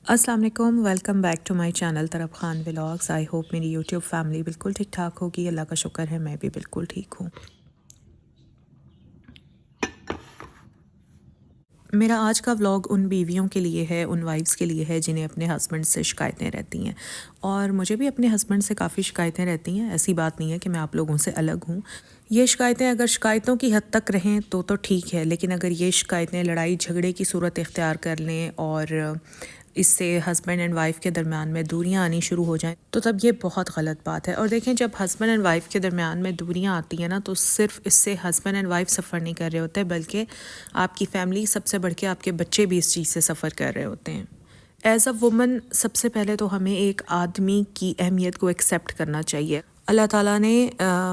السلام علیکم، welcome back to my channel Tarab Khan vlogs. I hope میری یوٹیوب فیملی بالکل ٹھیک ٹھاک ہوگی، اللہ کا شکر ہے میں بھی بالکل ٹھیک ہوں۔ میرا آج کا ولاگ ان بیویوں کے لیے ہے، ان وائفس کے لیے ہے جنہیں اپنے ہسبینڈ سے شکایتیں رہتی ہیں، اور مجھے بھی اپنے ہسبینڈ سے کافی شکایتیں رہتی ہیں۔ ایسی بات نہیں ہے کہ میں آپ لوگوں سے الگ ہوں۔ یہ شکایتیں اگر شکایتوں کی حد تک رہیں تو ٹھیک ہے، لیکن اگر یہ شکایتیں لڑائی جھگڑے کی صورت اختیار کر لیں اور اس سے ہسبینڈ اینڈ وائف کے درمیان میں دوریاں آنی شروع ہو جائیں تو تب یہ بہت غلط بات ہے۔ اور دیکھیں، جب ہسبینڈ اینڈ وائف کے درمیان میں دوریاں آتی ہیں نا، تو صرف اس سے ہسبینڈ اینڈ وائف سفر نہیں کر رہے ہوتے، بلکہ آپ کی فیملی، سب سے بڑھ کے آپ کے بچے بھی اس چیز سے سفر کر رہے ہوتے ہیں۔ ایز اے وومن سب سے پہلے تو ہمیں ایک آدمی کی اہمیت کو ایکسیپٹ کرنا چاہیے۔ اللہ تعالیٰ نے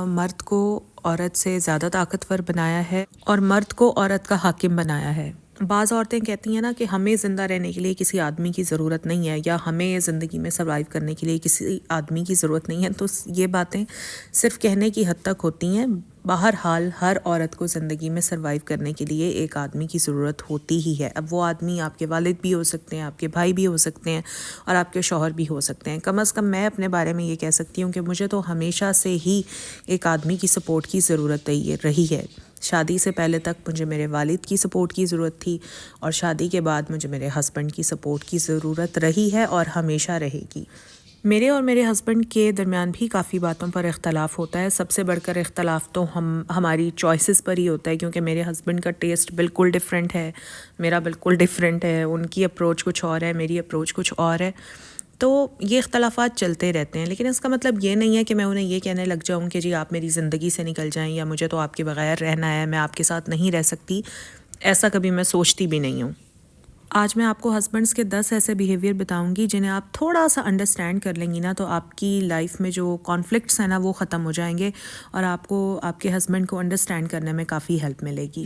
مرد کو عورت سے زیادہ طاقتور بنایا ہے اور مرد کو عورت کا حاکم بنایا ہے۔ بعض عورتیں کہتی ہیں نا کہ ہمیں زندہ رہنے کے لیے کسی آدمی کی ضرورت نہیں ہے، یا ہمیں زندگی میں سروائیو کرنے کے لیے کسی آدمی کی ضرورت نہیں ہے، تو یہ باتیں صرف کہنے کی حد تک ہوتی ہیں۔ بہرحال ہر عورت کو زندگی میں سروائیو کرنے کے لیے ایک آدمی کی ضرورت ہوتی ہی ہے۔ اب وہ آدمی آپ کے والد بھی ہو سکتے ہیں، آپ کے بھائی بھی ہو سکتے ہیں، اور آپ کے شوہر بھی ہو سکتے ہیں۔ کم از کم میں اپنے بارے میں یہ کہہ سکتی ہوں کہ مجھے تو ہمیشہ سے ہی ایک آدمی کی سپورٹ کی ضرورت رہی ہے۔ شادی سے پہلے تک مجھے میرے والد کی سپورٹ کی ضرورت تھی، اور شادی کے بعد مجھے میرے ہسبینڈ کی سپورٹ کی ضرورت رہی ہے اور ہمیشہ رہے گی۔ میرے اور میرے ہسبینڈ کے درمیان بھی کافی باتوں پر اختلاف ہوتا ہے۔ سب سے بڑھ کر اختلاف تو ہماری چوائسز پر ہی ہوتا ہے، کیونکہ میرے ہسبینڈ کا ٹیسٹ بالکل ڈیفرنٹ ہے، میرا بالکل ڈیفرنٹ ہے، ان کی اپروچ کچھ اور ہے، میری اپروچ کچھ اور ہے۔ تو یہ اختلافات چلتے رہتے ہیں، لیکن اس کا مطلب یہ نہیں ہے کہ میں انہیں یہ کہنے لگ جاؤں کہ جی آپ میری زندگی سے نکل جائیں، یا مجھے تو آپ کے بغیر رہنا ہے، میں آپ کے ساتھ نہیں رہ سکتی۔ ایسا کبھی میں سوچتی بھی نہیں ہوں۔ آج میں آپ کو ہسبینڈس کے 10 ایسے بیہیویئر بتاؤں گی جنہیں آپ تھوڑا سا انڈرسٹینڈ کر لیں گی نا، تو آپ کی لائف میں جو کانفلکٹس ہیں نا وہ ختم ہو جائیں گے، اور آپ کو آپ کے ہسبینڈ کو انڈرسٹینڈ کرنے میں کافی ہیلپ ملے گی۔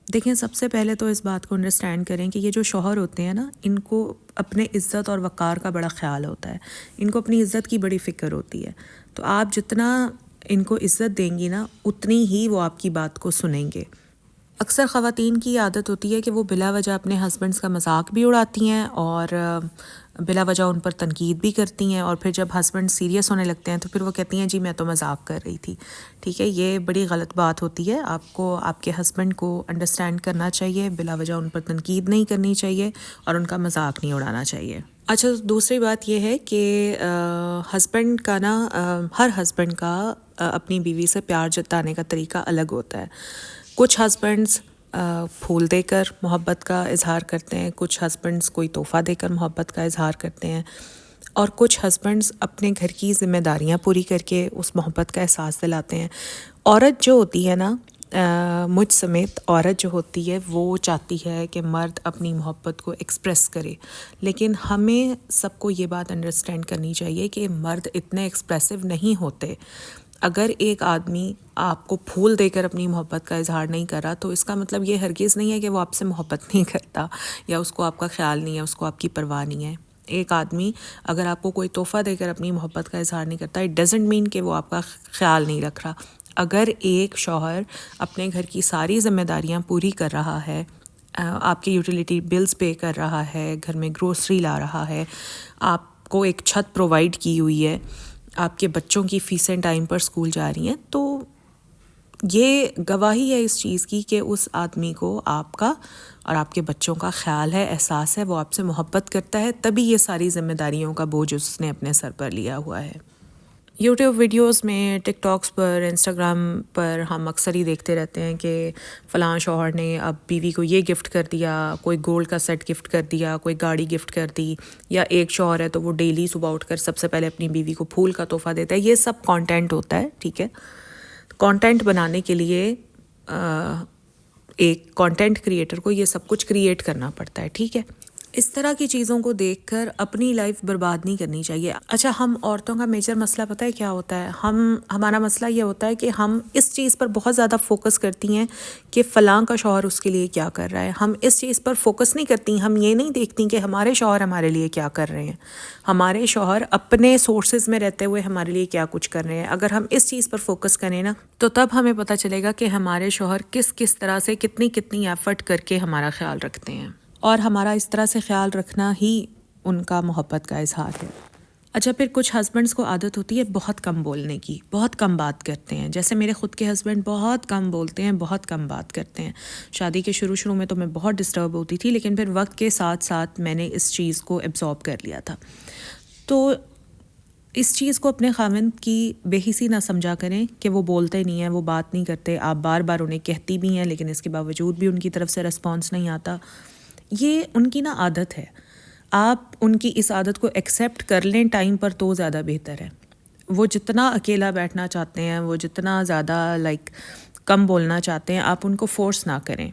دیکھیں، سب سے پہلے تو اس بات کو انڈرسٹینڈ کریں کہ یہ جو شوہر ہوتے ہیں نا، ان کو اپنے عزت اور وقار کا بڑا خیال ہوتا ہے، ان کو اپنی عزت کی بڑی فکر ہوتی ہے۔ تو آپ جتنا ان کو عزت دیں گی نا، اتنی ہی وہ آپ کی بات کو سنیں گے۔ اکثر خواتین کی عادت ہوتی ہے کہ وہ بلا وجہ اپنے ہسبینڈس کا مذاق بھی اڑاتی ہیں، اور بلا وجہ ان پر تنقید بھی کرتی ہیں، اور پھر جب ہسبینڈ سیریس ہونے لگتے ہیں تو پھر وہ کہتی ہیں جی میں تو مذاق کر رہی تھی۔ ٹھیک ہے، یہ بڑی غلط بات ہوتی ہے۔ آپ کو آپ کے ہسبینڈ کو انڈرسٹینڈ کرنا چاہیے، بلا وجہ ان پر تنقید نہیں کرنی چاہیے، اور ان کا مذاق نہیں اڑانا چاہیے۔ اچھا، دوسری بات یہ ہے کہ ہسبینڈ کا نا، ہر ہسبینڈ کا اپنی بیوی سے پیار جتانے کا طریقہ الگ ہوتا ہے۔ کچھ ہسبینڈز پھول دے کر محبت کا اظہار کرتے ہیں، کچھ ہسبینڈز کوئی تحفہ دے کر محبت کا اظہار کرتے ہیں، اور کچھ ہسبینڈز اپنے گھر کی ذمہ داریاں پوری کر کے اس محبت کا احساس دلاتے ہیں۔ عورت جو ہوتی ہے نا، مجھ سمیت عورت جو ہوتی ہے وہ چاہتی ہے کہ مرد اپنی محبت کو ایکسپریس کرے، لیکن ہمیں سب کو یہ بات انڈرسٹینڈ کرنی چاہیے کہ مرد اتنے ایکسپریسو نہیں ہوتے۔ اگر ایک آدمی آپ کو پھول دے کر اپنی محبت کا اظہار نہیں کر رہا، تو اس کا مطلب یہ ہرگز نہیں ہے کہ وہ آپ سے محبت نہیں کرتا، یا اس کو آپ کا خیال نہیں ہے، اس کو آپ کی پرواہ نہیں ہے۔ ایک آدمی اگر آپ کو کوئی تحفہ دے کر اپنی محبت کا اظہار نہیں کرتا، اٹ ڈزنٹ مین کہ وہ آپ کا خیال نہیں رکھ رہا۔ اگر ایک شوہر اپنے گھر کی ساری ذمہ داریاں پوری کر رہا ہے، آپ کی یوٹیلیٹی بلز پے کر رہا ہے، گھر میں گروسری لا رہا ہے، آپ کو ایک چھت پرووائڈ کی ہوئی ہے، آپ کے بچوں کی فیسیں ٹائم پر اسکول جا رہی ہیں، تو یہ گواہی ہے اس چیز کی کہ اس آدمی کو آپ کا اور آپ کے بچوں کا خیال ہے، احساس ہے، وہ آپ سے محبت کرتا ہے، تبھی یہ ساری ذمہ داریوں کا بوجھ اس نے اپنے سر پر لیا ہوا ہے۔ یوٹیوب ویڈیوز میں، ٹک ٹاکس پر، انسٹاگرام پر ہم اکثر ہی دیکھتے رہتے ہیں کہ فلاں شوہر نے اب بیوی کو یہ گفٹ کر دیا، کوئی گولڈ کا سیٹ گفٹ کر دیا، کوئی گاڑی گفٹ کر دی، یا ایک شوہر ہے تو وہ ڈیلی صبح اٹھ کر سب سے پہلے اپنی بیوی کو پھول کا تحفہ دیتا ہے۔ یہ سب کانٹینٹ ہوتا ہے، ٹھیک ہے۔ کانٹینٹ بنانے کے لیے ایک کانٹینٹ کریٹر کو یہ سب کچھ کریٹ کرنا پڑتا ہے، ٹھیک ہے۔ اس طرح کی چیزوں کو دیکھ کر اپنی لائف برباد نہیں کرنی چاہیے۔ اچھا، ہم عورتوں کا میجر مسئلہ پتہ ہے کیا ہوتا ہے؟ ہمارا مسئلہ یہ ہوتا ہے کہ ہم اس چیز پر بہت زیادہ فوکس کرتی ہیں کہ فلاں کا شوہر اس کے لیے کیا کر رہا ہے۔ ہم اس چیز پر فوکس نہیں کرتی، ہم یہ نہیں دیکھتی کہ ہمارے شوہر ہمارے لیے کیا کر رہے ہیں، ہمارے شوہر اپنے سورسز میں رہتے ہوئے ہمارے لیے کیا کچھ کر رہے ہیں۔ اگر ہم اس چیز پر فوکس کریں نا، تو تب ہمیں پتہ چلے گا کہ ہمارے شوہر کس طرح سے کتنی ایفرٹ کر کے ہمارا خیال رکھتے ہیں، اور ہمارا اس طرح سے خیال رکھنا ہی ان کا محبت کا اظہار ہے۔ اچھا، پھر کچھ ہسبینڈس کو عادت ہوتی ہے بہت کم بولنے کی، بہت کم بات کرتے ہیں. جیسے میرے خود کے ہسبینڈ بہت کم بولتے ہیں، بہت کم بات کرتے ہیں. شادی کے شروع میں تو میں بہت ڈسٹرب ہوتی تھی، لیکن پھر وقت کے ساتھ ساتھ میں نے اس چیز کو ایبزارب کر لیا تھا. تو اس چیز کو اپنے خاوند کی بے حسی نہ سمجھا کریں کہ وہ بولتے نہیں ہیں، وہ بات نہیں کرتے. آپ بار بار انہیں کہتی بھی ہیں لیکن اس کے باوجود بھی ان کی طرف سے رسپانس نہیں آتا. یہ ان کی عادت ہے. آپ ان کی اس عادت کو ایکسیپٹ کر لیں ٹائم پر تو زیادہ بہتر ہے. وہ جتنا اکیلا بیٹھنا چاہتے ہیں، وہ جتنا زیادہ کم بولنا چاہتے ہیں، آپ ان کو فورس نہ کریں،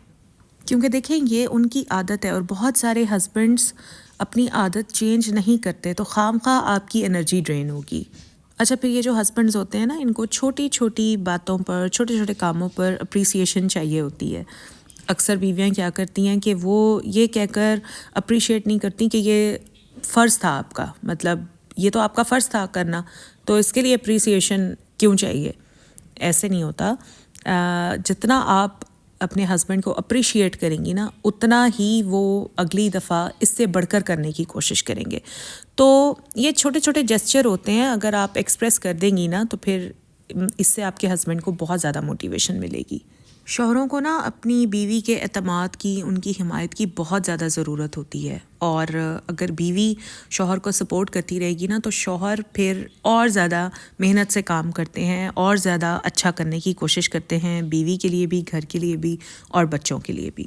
کیونکہ دیکھیں یہ ان کی عادت ہے. اور بہت سارے ہسبینڈس اپنی عادت چینج نہیں کرتے، تو خام خواہ آپ کی انرجی ڈرین ہوگی. اچھا، پھر یہ جو ہسبینڈز ہوتے ہیں نا، ان کو چھوٹی چھوٹی باتوں پر، چھوٹے چھوٹے کاموں پر اپریسیشن چاہیے ہوتی ہے. اکثر بیویاں کیا کرتی ہیں کہ وہ یہ کہہ کر اپریشیٹ نہیں کرتی کہ یہ فرض تھا آپ کا، مطلب یہ تو آپ کا فرض تھا کرنا، تو اس کے لیے اپریسیشن کیوں چاہیے. ایسے نہیں ہوتا. جتنا آپ اپنے ہسبینڈ کو اپریشیٹ کریں گی نا، اتنا ہی وہ اگلی دفعہ اس سے بڑھ کر کرنے کی کوشش کریں گے. تو یہ چھوٹے چھوٹے جیسچر ہوتے ہیں، اگر آپ ایکسپریس کر دیں گی نا تو پھر اس سے آپ کے ہسبینڈ کو بہت زیادہ موٹیویشن ملے گی. شوہروں کو نا اپنی بیوی کے اعتماد کی، ان کی حمایت کی بہت زیادہ ضرورت ہوتی ہے. اور اگر بیوی شوہر کو سپورٹ کرتی رہے گی نا تو شوہر پھر اور زیادہ محنت سے کام کرتے ہیں، اور زیادہ اچھا کرنے کی کوشش کرتے ہیں، بیوی کے لیے بھی، گھر کے لیے بھی، اور بچوں کے لیے بھی.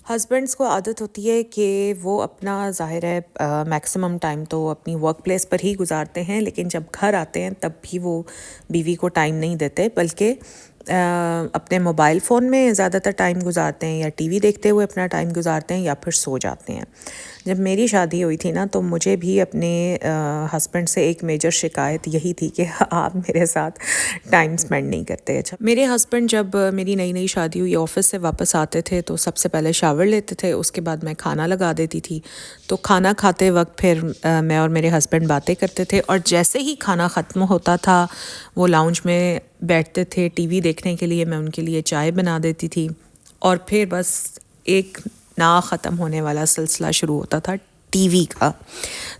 ہسبینڈس کو عادت ہوتی ہے کہ وہ اپنا ظاہر ہے میکسیمم ٹائم تو اپنی ورک پلیس پر ہی گزارتے ہیں، لیکن جب گھر آتے ہیں تب بھی وہ بیوی کو ٹائم نہیں دیتے، بلکہ اپنے موبائل فون میں زیادہ تر ٹائم گزارتے ہیں، یا ٹی وی دیکھتے ہوئے اپنا ٹائم گزارتے ہیں، یا پھر سو جاتے ہیں. جب میری شادی ہوئی تھی نا تو مجھے بھی اپنے ہسبینڈ سے ایک میجر شکایت یہی تھی کہ آپ میرے ساتھ ٹائم سپینڈ نہیں کرتے. اچھا، میرے ہسبینڈ جب میری نئی نئی شادی ہوئی آفس سے واپس آتے تھے تو سب سے پہلے شاور لیتے تھے، اس کے بعد میں کھانا لگا دیتی تھی. تو کھانا کھاتے وقت پھر میں اور میرے ہسبینڈ باتیں کرتے تھے، اور جیسے ہی کھانا ختم ہوتا تھا وہ لاؤنج میں بیٹھتے تھے ٹی وی دیکھنے کے لیے، میں ان کے لیے چائے بنا دیتی تھی، اور پھر بس ایک نا ختم ہونے والا سلسلہ شروع ہوتا تھا ٹی وی کا.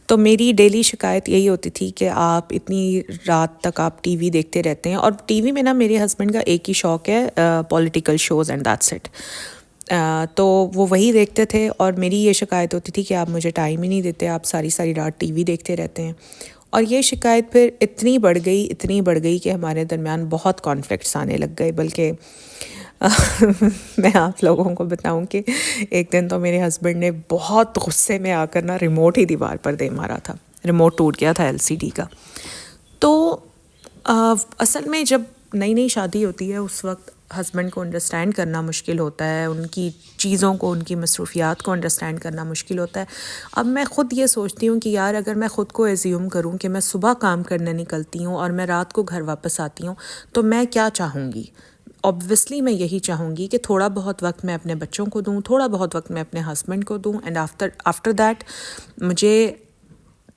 تو میری ڈیلی شکایت یہی ہوتی تھی کہ آپ اتنی رات تک آپ ٹی وی دیکھتے رہتے ہیں. اور ٹی وی میں نا میرے ہسبینڈ کا ایک ہی شوق ہے، political shows, and that's it. تو وہ وہی دیکھتے تھے، اور میری یہ شکایت ہوتی تھی کہ آپ مجھے ٹائم ہی نہیں دیتے، آپ ساری ساری رات ٹی وی دیکھتے رہتے ہیں. اور یہ شکایت پھر اتنی بڑھ گئی کہ ہمارے درمیان بہت کانفلکٹس آنے لگ گئے. بلکہ میں آپ لوگوں کو بتاؤں کہ ایک دن تو میرے ہسبینڈ نے بہت غصے میں آ کر نا ریموٹ ہی دیوار پر دے مارا تھا. ریموٹ ٹوٹ گیا تھا LCD کا. تو اصل میں جب نئی نئی شادی ہوتی ہے اس وقت ہسبینڈ کو انڈرسٹینڈ کرنا مشکل ہوتا ہے، ان کی چیزوں کو، ان کی مصروفیات کو انڈرسٹینڈ کرنا مشکل ہوتا ہے. اب میں خود یہ سوچتی ہوں کہ یار اگر میں خود کو ایزیوم کروں کہ میں صبح کام کرنے نکلتی ہوں اور میں رات کو گھر واپس آتی ہوں، تو میں کیا چاہوں گی؟ اوبویسلی میں یہی چاہوں گی کہ تھوڑا بہت وقت میں اپنے بچوں کو دوں، تھوڑا بہت وقت میں اپنے ہسبینڈ کو دوں، اینڈ آفٹر دیٹ مجھے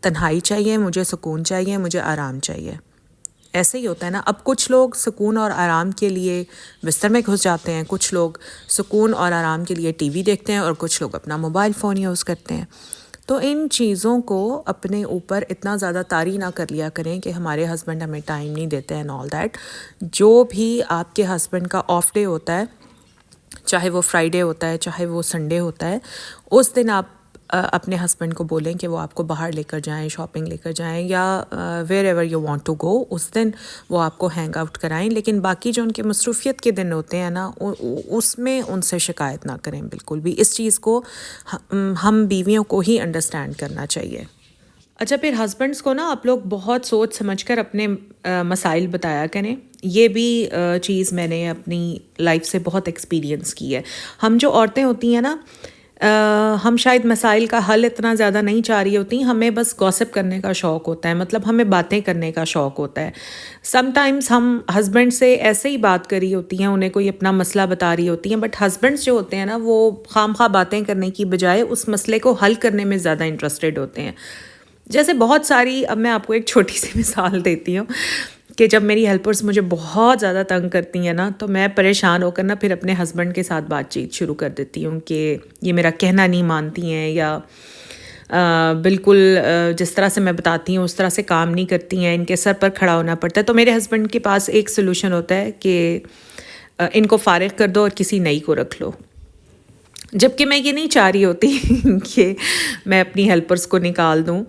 تنہائی چاہیے، مجھے سکون چاہیے، مجھے آرام چاہیے. ایسے ہی ہوتا ہے نا. اب کچھ لوگ سکون اور آرام کے لیے بستر میں گھس جاتے ہیں، کچھ لوگ سکون اور آرام کے لیے ٹی وی دیکھتے ہیں، اور کچھ لوگ اپنا موبائل فون یوز کرتے ہیں. تو ان چیزوں کو اپنے اوپر اتنا زیادہ طاری نہ کر لیا کریں کہ ہمارے ہسبینڈ ہمیں ٹائم نہیں دیتے اینڈ آل دیٹ. جو بھی آپ کے ہسبینڈ کا آف ڈے ہوتا ہے، چاہے وہ فرائیڈے ہوتا ہے، چاہے وہ سنڈے ہوتا ہے، اس دن آپ اپنے ہسبینڈ کو بولیں کہ وہ آپ کو باہر لے کر جائیں، شاپنگ لے کر جائیں، یا wherever you want to go, اس دن وہ آپ کو ہینگ آؤٹ کرائیں. لیکن باقی جو ان کے مصروفیت کے دن ہوتے ہیں نا، اس میں ان سے شکایت نہ کریں بالکل بھی. اس چیز کو ہم بیویوں کو ہی انڈرسٹینڈ کرنا چاہیے. اچھا، پھر ہسبینڈس کو نا آپ لوگ بہت سوچ سمجھ کر اپنے مسائل بتایا کریں. یہ بھی چیز میں نے اپنی لائف سے بہت ایکسپیرینس کی ہے. ہم جو عورتیں ہوتی ہیں نا، ہم شاید مسائل کا حل اتنا زیادہ نہیں چاہ رہی ہوتی، ہمیں بس گوسپ کرنے کا شوق ہوتا ہے، مطلب ہمیں باتیں کرنے کا شوق ہوتا ہے. سم ٹائمز ہم ہسبینڈ سے ایسے ہی بات کر رہی ہوتی ہیں، انہیں کوئی اپنا مسئلہ بتا رہی ہوتی ہیں، بٹ ہسبینڈس جو ہوتے ہیں نا وہ خام خواہ باتیں کرنے کی بجائے اس مسئلے کو حل کرنے میں زیادہ انٹرسٹڈ ہوتے ہیں. جیسے بہت ساری، اب میں آپ کو ایک چھوٹی سی مثال دیتی ہوں کہ جب میری ہیلپرز مجھے بہت زیادہ تنگ کرتی ہیں نا، تو میں پریشان ہو کر نا پھر اپنے ہسبینڈ کے ساتھ بات چیت شروع کر دیتی ہوں کہ یہ میرا کہنا نہیں مانتی ہیں، یا بالکل جس طرح سے میں بتاتی ہوں اس طرح سے کام نہیں کرتی ہیں، ان کے سر پر کھڑا ہونا پڑتا ہے. تو میرے ہسبینڈ کے پاس ایک سلوشن ہوتا ہے کہ ان کو فارغ کر دو اور کسی نئی کو رکھ لو. جبکہ میں یہ نہیں چاہ رہی ہوتی کہ میں اپنی ہیلپرس کو نکال دوں،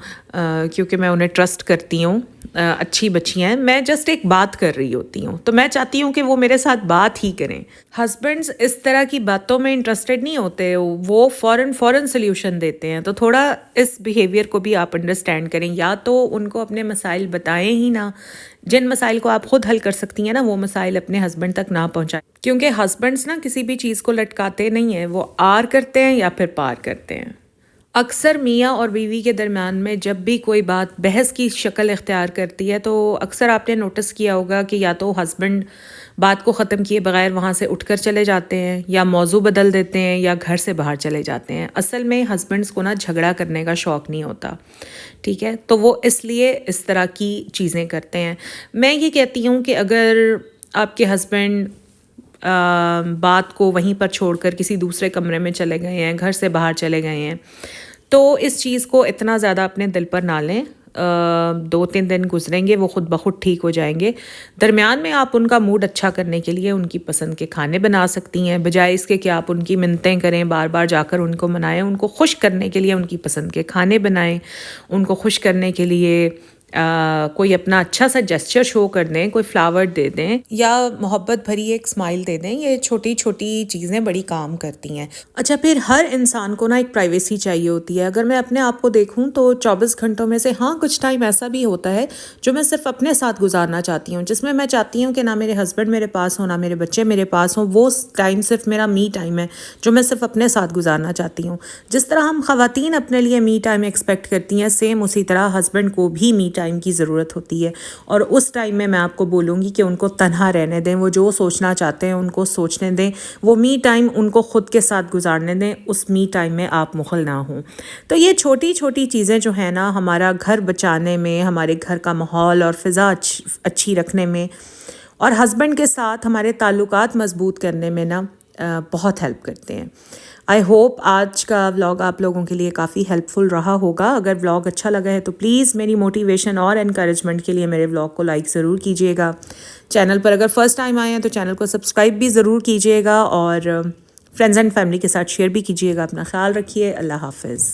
کیونکہ میں انہیں ٹرسٹ کرتی ہوں، اچھی بچی ہیں. میں جسٹ ایک بات کر رہی ہوتی ہوں، تو میں چاہتی ہوں کہ وہ میرے ساتھ بات ہی کریں. ہسبینڈز اس طرح کی باتوں میں انٹرسٹڈ نہیں ہوتے، وہ فوراً سلیوشن دیتے ہیں. تو تھوڑا اس بیہیویئر کو بھی آپ انڈرسٹینڈ کریں، یا تو ان کو اپنے مسائل بتائیں ہی نہ. جن مسائل کو آپ خود حل کر سکتی ہیں نا، وہ مسائل اپنے ہسبینڈ تک نہ پہنچائیں، کیونکہ ہسبینڈس نا کسی بھی چیز کو لٹکاتے نہیں ہیں، وہ آر کرتے ہیں یا پھر پار کرتے ہیں. اکثر میاں اور بیوی کے درمیان میں جب بھی کوئی بات بحث کی شکل اختیار کرتی ہے، تو اکثر آپ نے نوٹس کیا ہوگا کہ یا تو ہسبینڈ بات کو ختم کیے بغیر وہاں سے اٹھ کر چلے جاتے ہیں، یا موضوع بدل دیتے ہیں، یا گھر سے باہر چلے جاتے ہیں. اصل میں ہسبینڈس کو نا جھگڑا کرنے کا شوق نہیں ہوتا، ٹھیک ہے؟ تو وہ اس لیے اس طرح کی چیزیں کرتے ہیں. میں یہ کہتی ہوں کہ اگر آپ کے ہسبینڈ بات کو وہیں پر چھوڑ کر کسی دوسرے کمرے میں چلے گئے ہیں، گھر سے باہر چلے گئے ہیں، تو اس چیز کو اتنا زیادہ اپنے دل پر نہ لیں. 2-3 دن گزریں گے، وہ خود بخود ٹھیک ہو جائیں گے. درمیان میں آپ ان کا موڈ اچھا کرنے کے لیے ان کی پسند کے کھانے بنا سکتی ہیں، بجائے اس کے کہ آپ ان کی منتیں کریں، بار بار جا کر ان کو منائیں. ان کو خوش کرنے کے لیے ان کی پسند کے کھانے بنائیں، ان کو خوش کرنے کے لیے کوئی اپنا اچھا سا جسچر شو کر دیں، کوئی فلاور دے دیں، یا محبت بھری ایک اسمائل دے دیں. یہ چھوٹی چھوٹی چیزیں بڑی کام کرتی ہیں. اچھا، پھر ہر انسان کو نا ایک پرائیویسی چاہیے ہوتی ہے. اگر میں اپنے آپ کو دیکھوں تو 24 گھنٹوں میں سے کچھ ٹائم ایسا بھی ہوتا ہے جو میں صرف اپنے ساتھ گزارنا چاہتی ہوں، جس میں میں چاہتی ہوں کہ نہ میرے ہسبینڈ میرے پاس ہوں، نہ میرے بچے میرے پاس ہوں. وہ ٹائم صرف میرا می ٹائم ہے جو میں صرف اپنے ساتھ گزارنا چاہتی ہوں. جس طرح ہم خواتین اپنے لیے می ٹائم ایکسپیکٹ کرتی ہیں، سیم اسی طرح ہسبینڈ کو بھی می ٹائم کی ضرورت ہوتی ہے. اور اس ٹائم میں آپ کو بولوں گی کہ ان کو تنہا رہنے دیں، وہ جو سوچنا چاہتے ہیں ان کو سوچنے دیں. وہ می ٹائم ان کو خود کے ساتھ گزارنے دیں، اس می ٹائم میں آپ مخل نہ ہوں. تو یہ چھوٹی چھوٹی چیزیں جو ہیں نا، ہمارا گھر بچانے میں، ہمارے گھر کا ماحول اور فضا اچھی رکھنے میں، اور ہسبینڈ کے ساتھ ہمارے تعلقات مضبوط کرنے میں نا بہت ہیلپ کرتے ہیں. آئی ہوپ آج کا ولاگ آپ لوگوں کے لیے کافی ہیلپ فل رہا ہوگا. اگر ولاگ اچھا لگا ہے تو پلیز میری موٹیویشن اور انکریجمنٹ کے لیے میرے ولاگ کو لائک ضرور کیجیے گا. چینل پر اگر فرسٹ ٹائم آئے ہیں تو چینل کو سبسکرائب بھی ضرور کیجیے گا، اور فرینڈز اینڈ فیملی کے ساتھ شیئر بھی کیجیے گا. اپنا خیال رکھیے. اللہ حافظ.